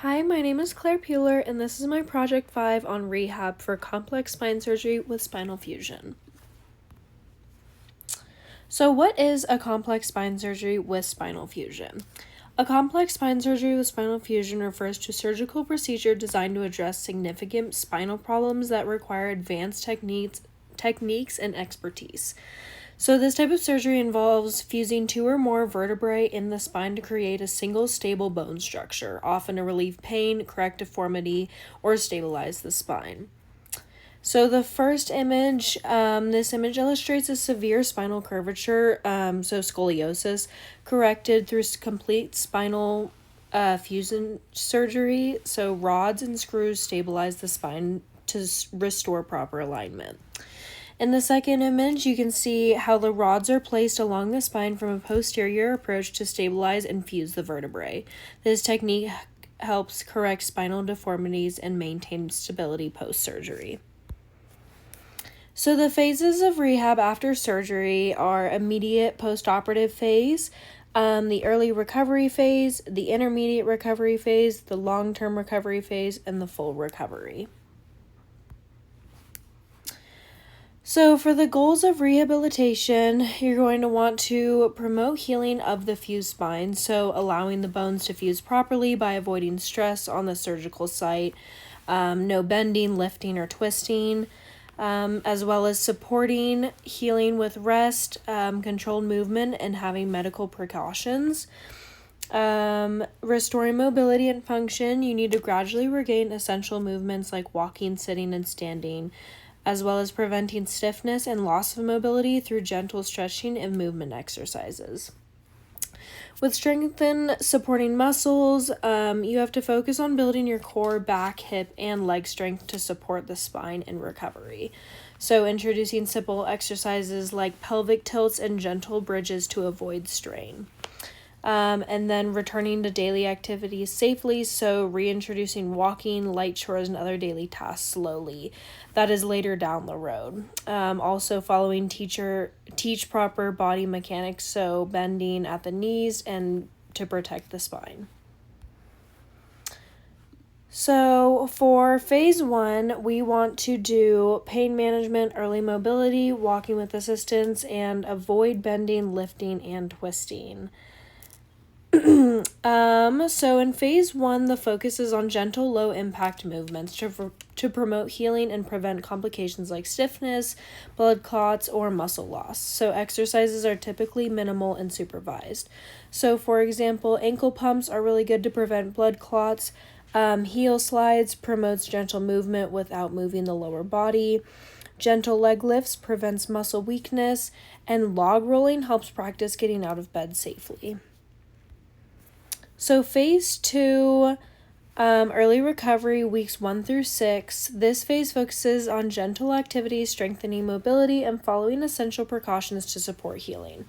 Hi, my name is Claire Peeler, and this is my Project 5 on Rehab for complex spine surgery with spinal fusion. So, what is a complex spine surgery with spinal fusion? A complex spine surgery with spinal fusion refers to a surgical procedure designed to address significant spinal problems that require advanced techniques and expertise. So, this type of surgery involves fusing two or more vertebrae in the spine to create a single stable bone structure, often to relieve pain, correct deformity, or stabilize the spine. So, the first image, this image illustrates a severe spinal curvature, so scoliosis, corrected through complete spinal fusion surgery. So, rods and screws stabilize the spine to restore proper alignment. In the second image, you can see how the rods are placed along the spine from a posterior approach to stabilize and fuse the vertebrae. This technique helps correct spinal deformities and maintain stability post-surgery. So the phases of rehab after surgery are immediate postoperative phase, the early recovery phase, the intermediate recovery phase, the long-term recovery phase, and the full recovery. So for the goals of rehabilitation, you're going to want to promote healing of the fused spine, so allowing the bones to fuse properly by avoiding stress on the surgical site, no bending, lifting, or twisting, as well as supporting healing with rest, controlled movement, and having medical precautions. Restoring mobility and function, you need to gradually regain essential movements like walking, sitting, and standing, as well as preventing stiffness and loss of mobility through gentle stretching and movement exercises. With strengthen supporting muscles, you have to focus on building your core, back, hip, and leg strength to support the spine in recovery. So introducing simple exercises like pelvic tilts and gentle bridges to avoid strain. And then returning to daily activities safely, so reintroducing walking, light chores, and other daily tasks slowly. That is later down the road. Also following teach proper body mechanics, so bending at the knees and to protect the spine. So for phase 1, we want to do pain management, early mobility, walking with assistance, and avoid bending, lifting, and twisting. So in phase 1, the focus is on gentle, low-impact movements to promote healing and prevent complications like stiffness, blood clots, or muscle loss. So exercises are typically minimal and supervised. So for example, ankle pumps are really good to prevent blood clots. Heel slides promotes gentle movement without moving the lower body. Gentle leg lifts prevents muscle weakness, and log rolling helps practice getting out of bed safely. So phase 2, early recovery, weeks 1 through 6. This phase focuses on gentle activities, strengthening mobility, and following essential precautions to support healing.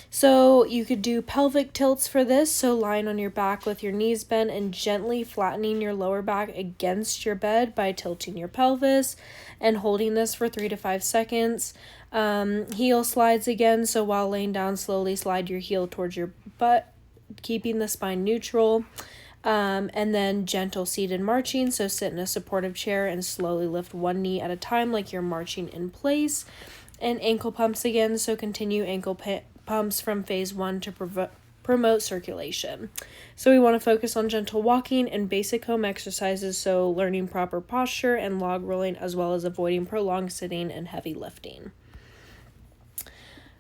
So you could do pelvic tilts for this, so lying on your back with your knees bent and gently flattening your lower back against your bed by tilting your pelvis and holding this for 3 to 5 seconds. Heel slides again, so while laying down, slowly slide your heel towards your butt, keeping the spine neutral, and then gentle seated marching, so sit in a supportive chair and slowly lift one knee at a time like you're marching in place, and ankle pumps again, so continue ankle pumps from phase 1 to promote circulation. So we want to focus on gentle walking and basic home exercises, so learning proper posture and log rolling, as well as avoiding prolonged sitting and heavy lifting.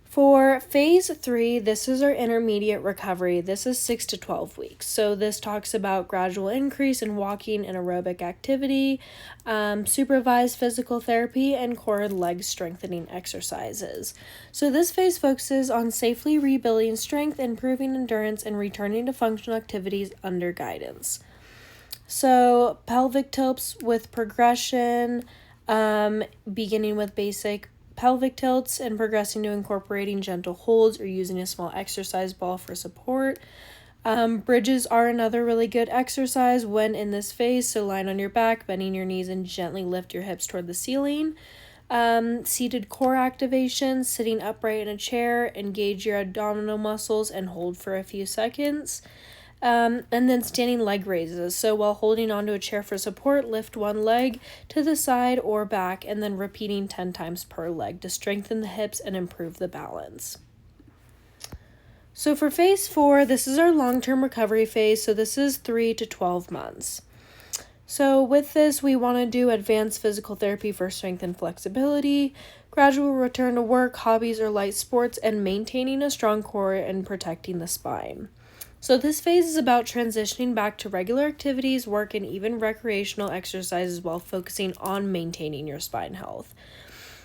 For phase 3, this is our intermediate recovery. This is 6 to 12 weeks. So this talks about gradual increase in walking and aerobic activity, supervised physical therapy, and core and leg strengthening exercises. So this phase focuses on safely rebuilding strength, improving endurance, and returning to functional activities under guidance. So pelvic tilts with progression, beginning with basic pelvic tilts and progressing to incorporating gentle holds or using a small exercise ball for support. Bridges are another really good exercise when in this phase, so lying on your back, bending your knees, and gently lift your hips toward the ceiling. Seated core activation, sitting upright in a chair, engage your abdominal muscles and hold for a few seconds. And then standing leg raises. So while holding onto a chair for support, lift one leg to the side or back, and then repeating 10 times per leg to strengthen the hips and improve the balance. So for phase 4, this is our long-term recovery phase. So this is 3 to 12 months. So with this, we want to do advanced physical therapy for strength and flexibility, gradual return to work, hobbies or light sports, and maintaining a strong core and protecting the spine. So this phase is about transitioning back to regular activities, work, and even recreational exercises while focusing on maintaining your spine health.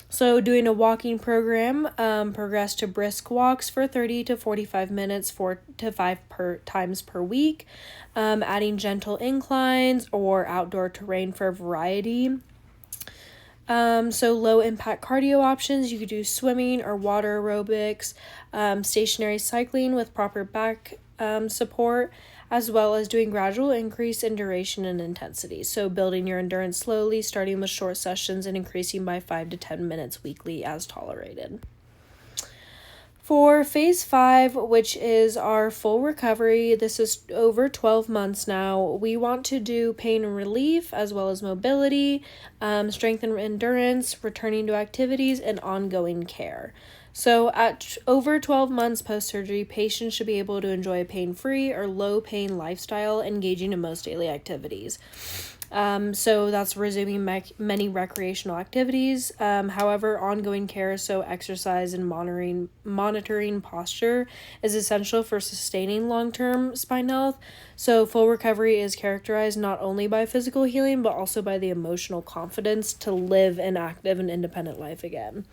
So doing a walking program, progress to brisk walks for 30 to 45 minutes, 4 to 5 times per week, adding gentle inclines or outdoor terrain for variety. So low impact cardio options, you could do swimming or water aerobics, stationary cycling with proper back support, as well as doing gradual increase in duration and intensity. So building your endurance slowly, starting with short sessions and increasing by 5 to 10 minutes weekly as tolerated. For phase 5, which is our full recovery, this is over 12 months now. We want to do pain and relief as well as mobility, strength and endurance, returning to activities, and ongoing care. So at over 12 months post-surgery, patients should be able to enjoy a pain-free or low-pain lifestyle, engaging in most daily activities. So that's resuming many recreational activities. However, ongoing care, so exercise and monitoring posture, is essential for sustaining long-term spine health. So full recovery is characterized not only by physical healing, but also by the emotional confidence to live an active and independent life again.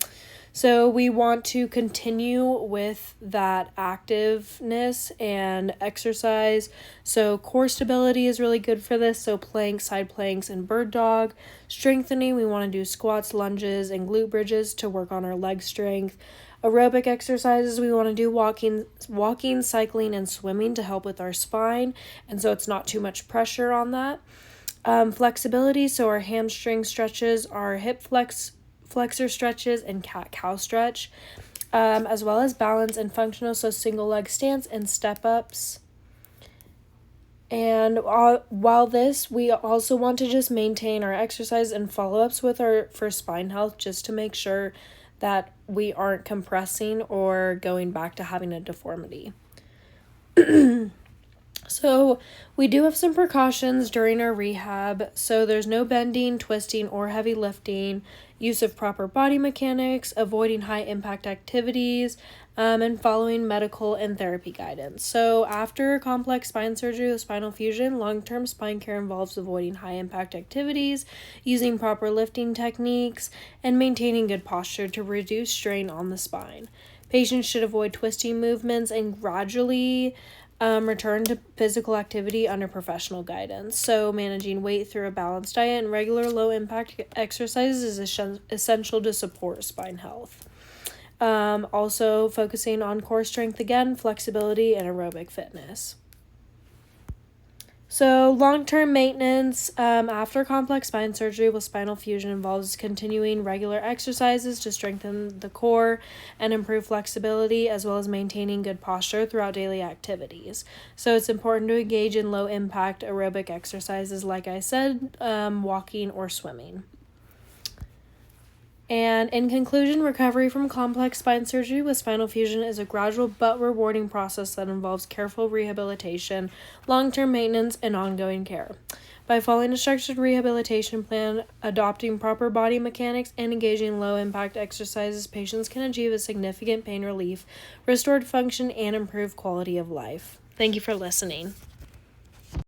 So we want to continue with that activeness and exercise. So core stability is really good for this. So planks, side planks, and bird dog. Strengthening, we want to do squats, lunges, and glute bridges to work on our leg strength. Aerobic exercises, we want to do walking, cycling, and swimming to help with our spine. And so it's not too much pressure on that. Flexibility, so our hamstring stretches, our hip flexor stretches, and cat-cow stretch, as well as balance and functional, so single leg stance and step ups. And while this, we also want to just maintain our exercise and follow-ups for spine health, just to make sure that we aren't compressing or going back to having a deformity. So we do have some precautions during our rehab. So there's no bending, twisting, or heavy lifting, use of proper body mechanics, avoiding high impact activities, and following medical and therapy guidance. So after complex spine surgery with spinal fusion, long-term spine care involves avoiding high impact activities, using proper lifting techniques, and maintaining good posture to reduce strain on the spine. Patients should avoid twisting movements and gradually return to physical activity under professional guidance. So managing weight through a balanced diet and regular low-impact exercises is essential to support spine health. Also focusing on core strength again, flexibility, and aerobic fitness. So long-term maintenance after complex spine surgery with spinal fusion involves continuing regular exercises to strengthen the core and improve flexibility, as well as maintaining good posture throughout daily activities. So it's important to engage in low-impact aerobic exercises, like I said, walking or swimming. And in conclusion, recovery from complex spine surgery with spinal fusion is a gradual but rewarding process that involves careful rehabilitation, long-term maintenance, and ongoing care. By following a structured rehabilitation plan, adopting proper body mechanics, and engaging in low-impact exercises, patients can achieve a significant pain relief, restored function, and improved quality of life. Thank you for listening.